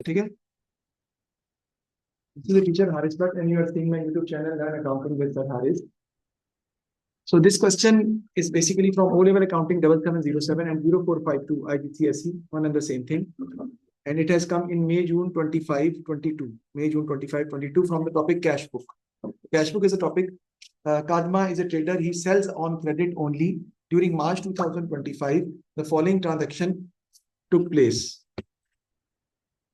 ठीक है? This is the teacher Haris Bhatt, and you are seeing my YouTube channel Learn Accounting with Sir Haris. So this question is basically from O-Level Accounting 7707 and 0452 igcse, one and the same thing. And it has come in May, June 25-22. May, June 25-22 from the topic cash book. Cash book is a topic. Kadma is a trader. He sells on credit only. During March 2025, the following transaction took place.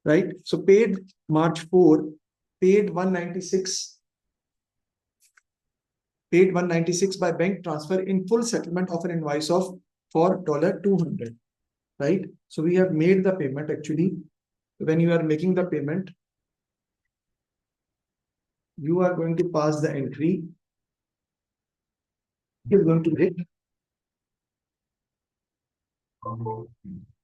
Right? So paid March 4, paid 196 by bank transfer in full settlement of an invoice of for $200, right? So we have made the payment. Actually, when you are making the payment, you are going to pass the entry. You're going to hit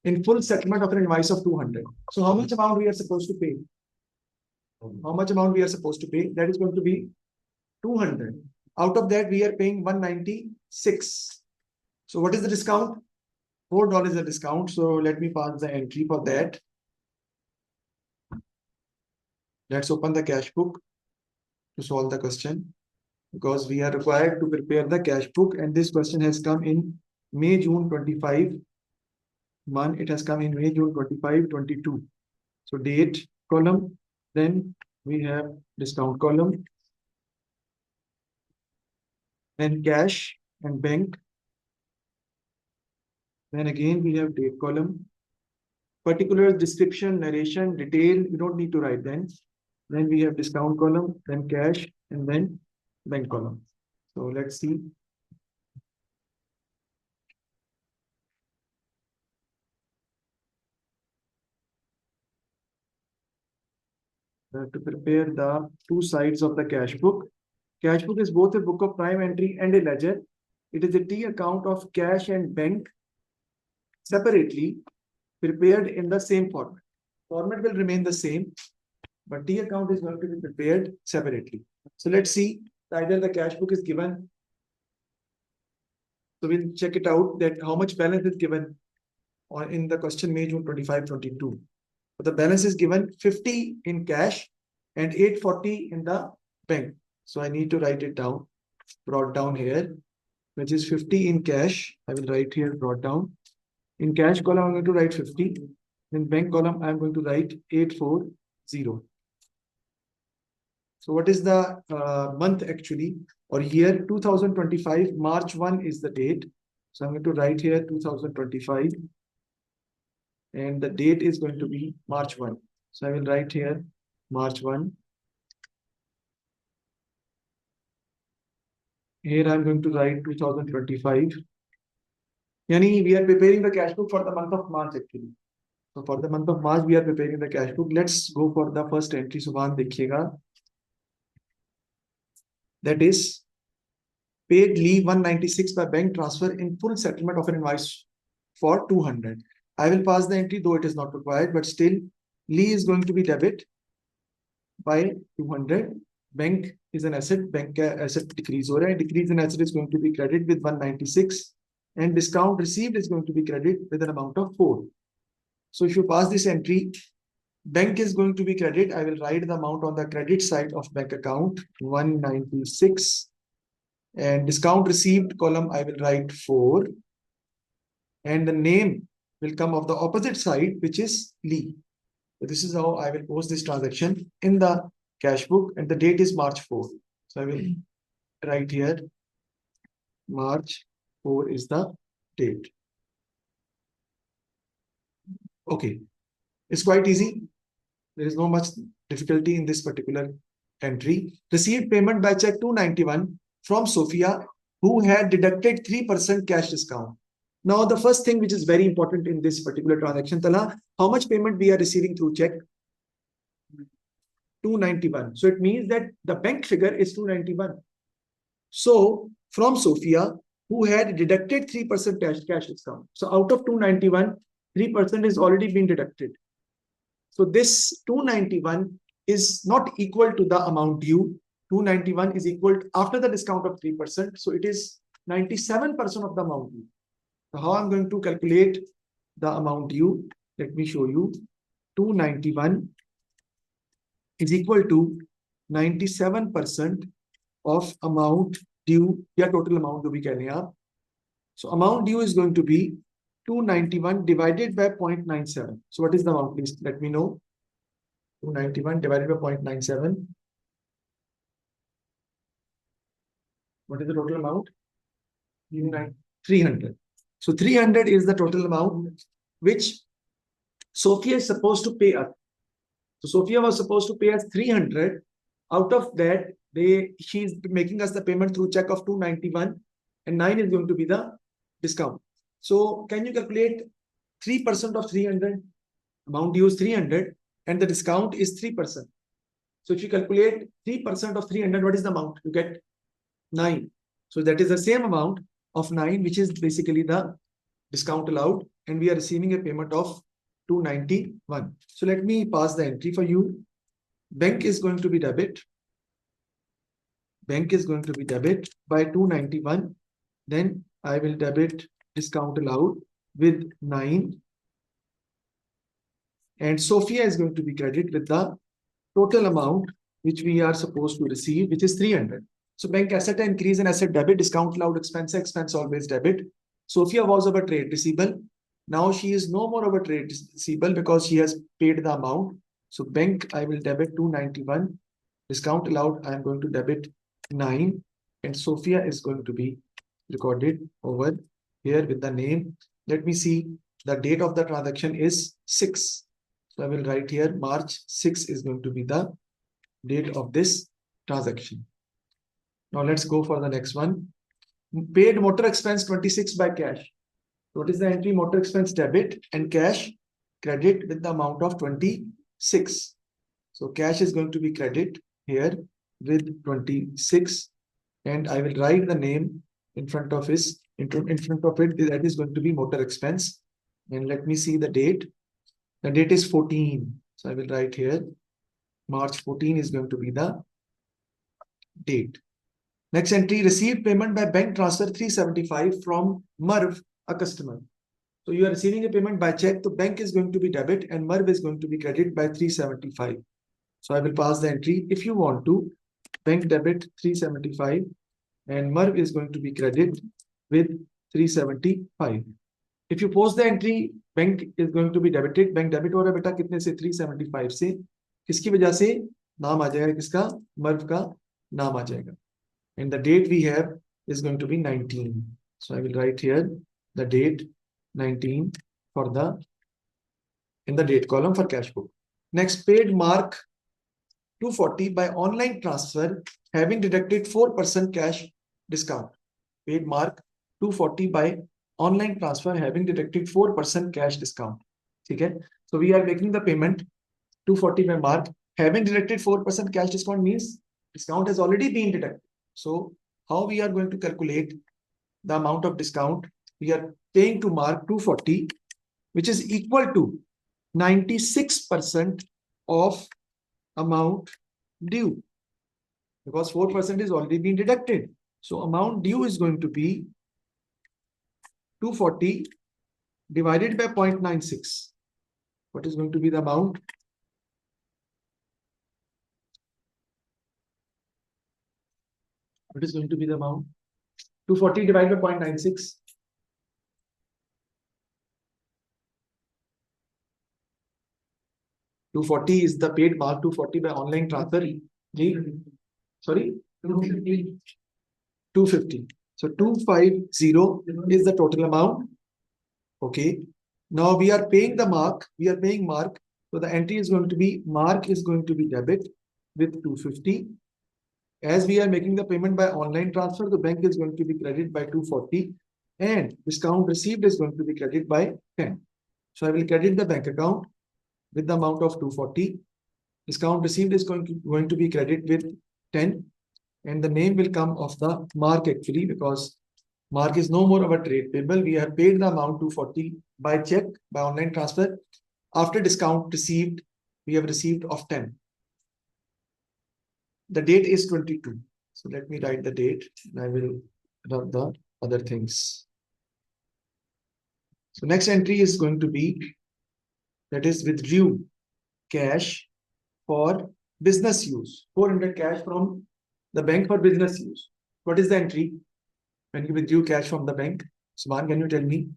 in full settlement of an invoice of 200. So how much amount we are supposed to pay? How much amount we are supposed to pay? That is going to be 200. Out of that, we are paying 196. So what is the discount? $4 is a discount. So let me pass the entry for that. Let's open the cash book to solve the question, because we are required to prepare the cash book, and this question has come in May, June 25. It has come in May, June 25-22. So date column, then we have discount column, then cash and bank. Then again we have date column, particulars, description, narration, detail. You don't need to write then. Then we have discount column, then cash, and then bank column. So let's see. To prepare the two sides of the cash book. Cash book is both a book of prime entry and a ledger. It is a T account of cash and bank separately prepared in the same format. Format will remain the same, but T account is going to be prepared separately. So let's see, either the cash book is given. So we'll check it out that how much balance is given on in the question May, June 25-22. So the balance is given 50 in cash and 840 in the bank. So I need to write it down, brought down here, which is 50 in cash. I will write here brought down. In cash column, I'm going to write 50. In bank column, I'm going to write 840. So what is the month actually, or year? 2025, March 1 is the date. So I'm going to write here 2025. And the date is going to be March 1. So I will write here March 1. Here I'm going to write 2025. Yani we are preparing the cash book for the month of March actually. So for the month of March, we are preparing the cash book. Let's go for the first entry. Subhan dekhiega. That is paid Lee 196 by bank transfer in full settlement of an invoice for 200. I will pass the entry, though it is not required, but still Lee is going to be debit by 200. Bank is an asset. Bank asset decrease ho raha hai. Decrease in asset is going to be credit with 196, and discount received is going to be credit with an amount of 4. So if you pass this entry, bank is going to be credit. I will write the amount on the credit side of bank account 196, and discount received column I will write 4, and the name will come of the opposite side, which is Lee. So this is how I will post this transaction in the cash book, and the date is March 4. So I will write here March 4 is the date. Okay, it's quite easy. There is no much difficulty in this particular entry. Received payment by check 291 from Sophia, who had deducted 3% cash discount. Now, the first thing which is very important in this particular transaction, Tala, how much payment we are receiving through check? 291. So it means that the bank figure is 291. So from Sophia, who had deducted 3% cash discount. So out of 291, 3% is already been deducted. So this 291 is not equal to the amount due. 291 is equal to, after the discount of 3%. So it is 97% of the amount due. So how I'm going to calculate the amount due? Let me show you. 291 is equal to 97% of amount due, या total amount जो भी कह रहे हैं आप. So amount due is going to be 291 divided by 0.97. So what is the amount? Please let me know. 291 divided by 0.97. What is the total amount? 300. So 300 is the total amount which Sophia is supposed to pay us. So Sophia was supposed to pay us 300. Out of that, she is making us the payment through check of 291, and 9 is going to be the discount. So can you calculate 3% of 300? Amount due is 300 and the discount is 3%. So if you calculate 3% of 300, what is the amount? You get 9. So that is the same amount of 9, which is basically the discount allowed, and we are receiving a payment of 291. So let me pass the entry for you. Bank is going to be debit. Bank is going to be debit by 291. Then I will debit discount allowed with 9. And Sophia is going to be credited with the total amount which we are supposed to receive, which is 300. So bank asset increase and asset debit, discount allowed expense, expense always debit. Sophia was our trade receivable. Now she is no more our trade receivable because she has paid the amount. So bank, I will debit 291. Discount allowed, I am going to debit 9. And Sophia is going to be recorded over here with the name. Let me see. The date of the transaction is 6. So I will write here March 6 is going to be the date of this transaction. Now let's go for the next one. Paid motor expense 26 by cash. What is the entry? Motor expense debit and cash credit with the amount of 26. So cash is going to be credit here with 26, and I will write the name in front of it. That is going to be motor expense. And let me see the date. The date is 14. So I will write here March 14 is going to be the date. Next entry, received payment by bank transfer 375 from Merv, a customer. So you are receiving a payment by check. The bank is going to be debit and Merv is going to be credit by 375. So I will pass the entry. If you want to, bank debit 375 and Merv is going to be credit with 375. If you post the entry, bank is going to be debited. Bank debit हो रहा है बेटा कितने से 375 से, किसकी वजह से नाम आ जाएगा, किसका, मर्व का नाम आ जाएगा. And the date we have is going to be 19. So I will write here the date 19 for the in the date column for cash book. Next, paid mark 240 by online transfer having deducted 4% cash discount. Paid mark 240 by online transfer having deducted 4% cash discount. Okay, so we are making the payment 240 by mark having deducted 4% cash discount means discount has already been deducted. So how we are going to calculate the amount of discount? We are paying to mark 240, which is equal to 96% of amount due, because 4% is already been deducted. So amount due is going to be 240 divided by 0.96. What is going to be the amount? What is going to be the amount? 240 divided by 0.96. $240 is the paid mark 240 by online transfer. Sorry? 250. So 250 is the total amount. Okay. Now we are paying the mark. We are paying mark. So the entry is going to be mark is going to be debit with 250. As we are making the payment by online transfer, the bank is going to be credited by 240 and discount received is going to be credited by 10. So I will credit the bank account with the amount of 240. Discount received is going to be credited with 10, and the name will come of the mark actually, because mark is no more our trade payable. We have paid the amount 240 by check, by online transfer. After discount received, we have received of 10. The date is 22. So let me write the date and I will run the other things. So next entry is going to be, that is withdrew cash for business use. 400 cash from the bank for business use. What is the entry? When you withdrew cash from the bank, Suman, can you tell me?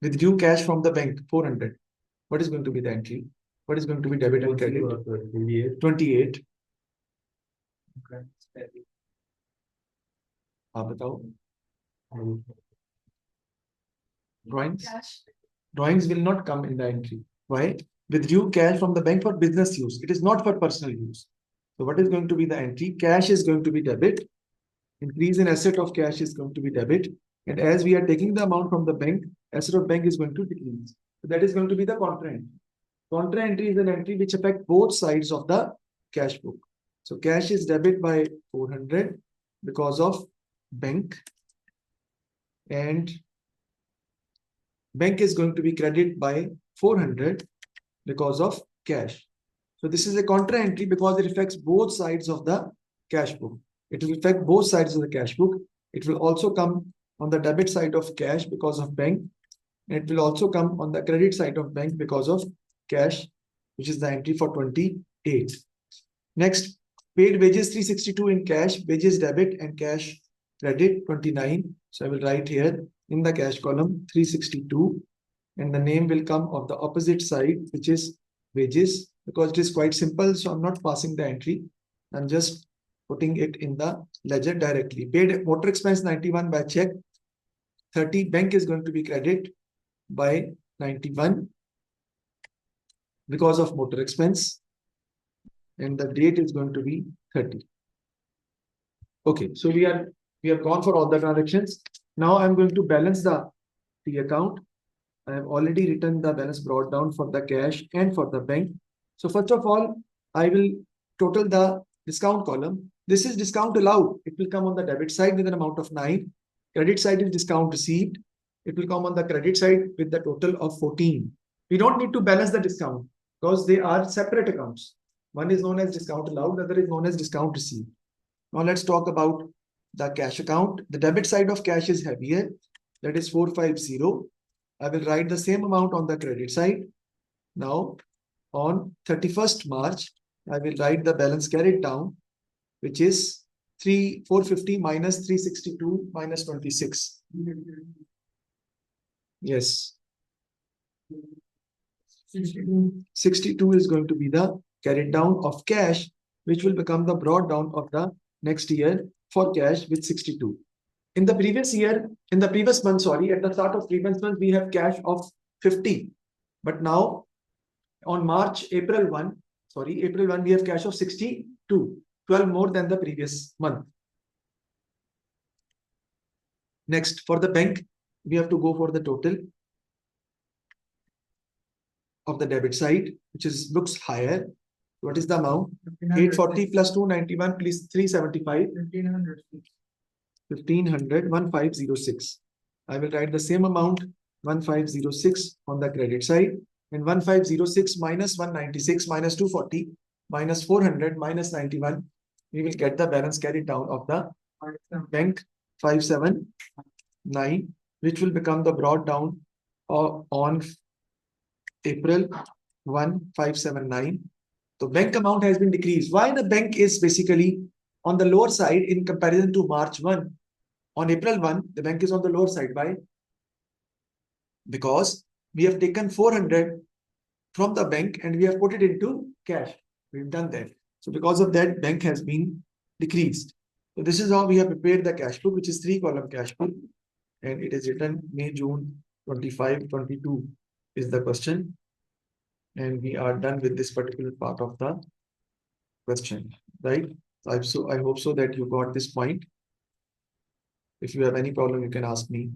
Withdrew cash from the bank, 400. What is going to be the entry? What is going to be debit and credit? 28. Okay. आप बताओ. Drawings will not come in the entry. Why? Withdrew cash from the bank for business use. It is not for personal use. So what is going to be the entry? Cash is going to be debit. Increase in asset of cash is going to be debit. And as we are taking the amount from the bank, asset of bank is going to decrease. So that is going to be the contra entry. Contra entry is an entry which affects both sides of the cash book. So cash is debit by 400 because of bank, and bank is going to be credit by 400 because of cash. So this is a contra entry because it affects both sides of the cash book. It will affect both sides of the cash book. It will also come on the debit side of cash because of bank. And it will also come on the credit side of bank because of cash, which is the entry for 28. Next, paid wages 362 in cash, wages debit and cash credit 29. So I will write here in the cash column 362, and the name will come of the opposite side, which is wages, because it is quite simple. So I'm not passing the entry. I'm just putting it in the ledger directly. Paid motor expense 91 by check. 30 bank is going to be credit by 91 because of motor expense, and the date is going to be 30. Okay, so we have gone for all the transactions. Now I'm going to balance the account. I have already written the balance brought down for the cash and for the bank. So first of all, I will total the discount column. This is discount allowed. It will come on the debit side with an amount of 9. Credit side is discount received. It will come on the credit side with the total of 14. We don't need to balance the discount because they are separate accounts. One is known as discount allowed, the other is known as discount received. Now let's talk about the cash account. The debit side of cash is heavier, that is 450. I will write the same amount on the credit side. Now on 31st March, I will write the balance carried down, which is 450 minus 362 minus 26. Yes. 62 is going to be the carried down of cash, which will become the brought down of the next year for cash with 62. In the previous year, in the previous month, sorry, at the start of previous month, we have cash of 50. But now on April 1, we have cash of 62, 12 more than the previous month. Next, for the bank, we have to go for the total of the debit side, which looks higher. What is the amount? 840 plus 291 plus 375. 1500, 1506. I will write the same amount, 1506 on the credit side, and 1506 minus 196 minus 240 minus 400 minus 91. We will get the balance carried down of the bank 579, which will become the brought down on April 1, 579. The bank amount has been decreased. Why the bank is basically on the lower side in comparison to March 1? On April 1, the bank is on the lower side. Why? Because we have taken 400 from the bank and we have put it into cash. We've done that. So because of that, bank has been decreased. So this is how we have prepared the cash book, which is 3-column cash book. And it is written May, June 25, 22 is the question. And we are done with this particular part of the question, right? I hope so that you got this point. If you have any problem, you can ask me.